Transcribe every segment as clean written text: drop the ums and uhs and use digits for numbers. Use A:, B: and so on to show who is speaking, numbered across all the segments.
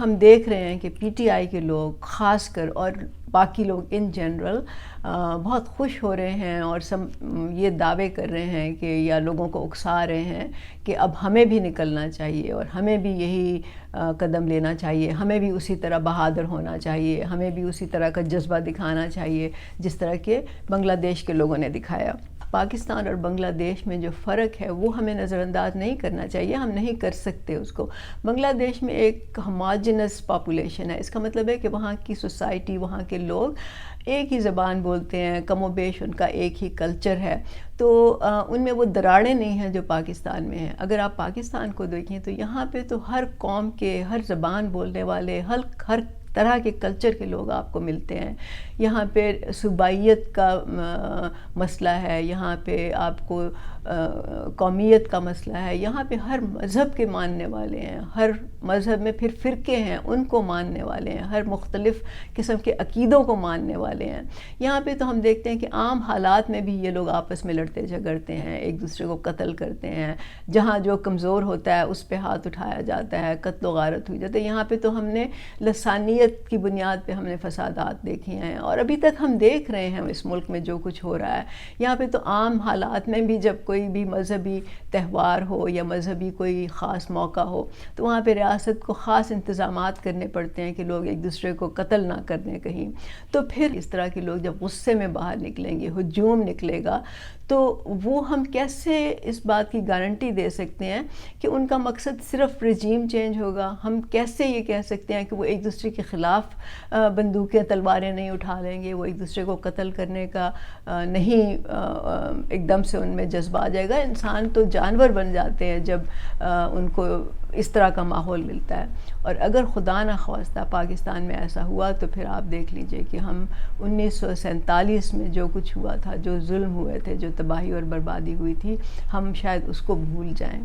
A: हम देख रहे हैं कि पीटीआई के लोग ख़ासकर और बाकी लोग इन जनरल बहुत खुश हो रहे हैं और सब ये दावे कर रहे हैं कि या लोगों को उकसा रहे हैं कि अब हमें भी निकलना चाहिए और हमें भी यही कदम लेना चाहिए, हमें भी उसी तरह बहादुर होना चाहिए, हमें भी उसी तरह का जज्बा दिखाना चाहिए जिस तरह के बांग्लादेश के लोगों ने दिखाया। पाकिस्तान और बांग्लादेश में जो फ़र्क है वो हमें नज़रअंदाज नहीं करना चाहिए, हम नहीं कर सकते उसको। बांग्लादेश में एक होमोजेनस पॉपुलेशन है, इसका मतलब है कि वहाँ की सोसाइटी, वहाँ के लोग एक ही ज़बान बोलते हैं, कमोबेश उनका एक ही कल्चर है, तो उनमें वो दरारें नहीं हैं जो पाकिस्तान में हैं। अगर आप पाकिस्तान को देखें तो यहाँ पे तो हर कौम के, हर ज़बान बोलने वाले, हर तरह के कल्चर के लोग आपको मिलते हैं। यहाँ पे सूबाइयत का मसला है, यहाँ पे आपको कौमियत का मसला है, यहाँ पे हर मज़हब के मानने वाले हैं, हर मज़हब में फिर फ़िरके हैं उनको मानने वाले हैं, हर मुख्तलिफ़ किस्म के अक़ीदों को मानने वाले हैं। यहाँ पे तो हम देखते हैं कि आम हालात में भी ये लोग आपस में लड़ते झगड़ते हैं, एक दूसरे को कत्ल करते हैं, जहाँ जो कमज़ोर होता है उस पर हाथ उठाया जाता है, कत्ल व गारत हुई जाती है। यहाँ पे तो हमने लसानियत की बुनियाद पे हमने फसादात देखे हैं और अभी तक हम देख रहे हैं इस मुल्क में जो कुछ हो रहा है। यहाँ पे तो आम हालात में भी जब कोई भी मजहबी त्यौहार हो या मजहबी कोई ख़ास मौका हो तो वहाँ पे रियासत को ख़ास इंतज़ामात करने पड़ते हैं कि लोग एक दूसरे को कत्ल ना कर दें कहीं। तो फिर इस तरह के लोग जब गुस्से में बाहर निकलेंगे, हुजूम निकलेगा, तो वो हम कैसे इस बात की गारंटी दे सकते हैं कि उनका मकसद सिर्फ रजीम चेंज होगा? हम कैसे ये कह सकते हैं कि वो एक दूसरे के ख़िलाफ़ बंदूकें तलवारें नहीं उठा लेंगे, वो एक दूसरे को कत्ल करने का नहीं एकदम से उनमें जज्बा आ जाएगा। इंसान तो जानवर बन जाते हैं जब उनको इस तरह का माहौल मिलता है। और अगर खुदा न ख्वास्ता पाकिस्तान में ऐसा हुआ तो फिर आप देख लीजिए कि हम 1947 में जो कुछ हुआ था, जो जुल्म हुए थे, जो तबाही और बर्बादी हुई थी, हम शायद उसको भूल जाएं।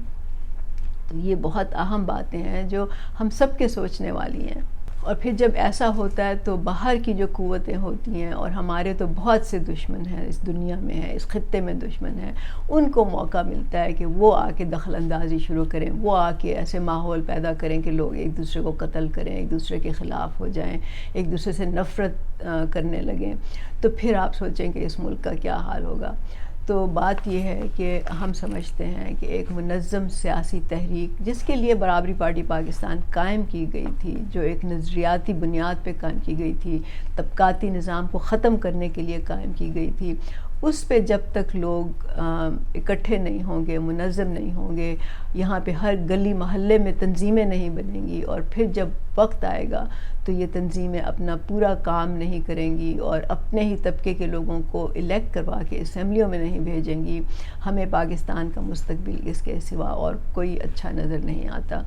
A: तो ये बहुत अहम बातें हैं जो हम सब के सोचने वाली हैं। और फिर जब ऐसा होता है तो बाहर की जो क़ुव्वतें होती हैं, और हमारे तो बहुत से दुश्मन हैं इस दुनिया में है, इस ख़ित्ते में दुश्मन हैं, उनको मौका मिलता है कि वो आके दखल अंदाज़ी शुरू करें, वो आके ऐसे माहौल पैदा करें कि लोग एक दूसरे को कत्ल करें, एक दूसरे के ख़िलाफ़ हो जाएं, एक दूसरे से नफ़रत करने लगें। तो फिर आप सोचें कि इस मुल्क का क्या हाल होगा। तो बात यह है कि हम समझते हैं कि एक मुनज़्ज़म सियासी तहरीक जिसके लिए बराबरी पार्टी पाकिस्तान कायम की गई थी, जो एक नज़रियाती बुनियाद पे कायम की गई थी, तबक़ाती निज़ाम को ख़त्म करने के लिए कायम की गई थी, उस पे जब तक लोग इकट्ठे नहीं होंगे, मुनज़्ज़म नहीं होंगे, यहाँ पे हर गली महल्ले में तंजीमें नहीं बनेंगी, और फिर जब वक्त आएगा तो ये तंजीमें अपना पूरा काम नहीं करेंगी और अपने ही तबके के लोगों को इलेक्ट करवा के असम्बलियों में नहीं भेजेंगी, हमें पाकिस्तान का मुस्तकबिल इसके सिवा और कोई अच्छा नज़र नहीं आता।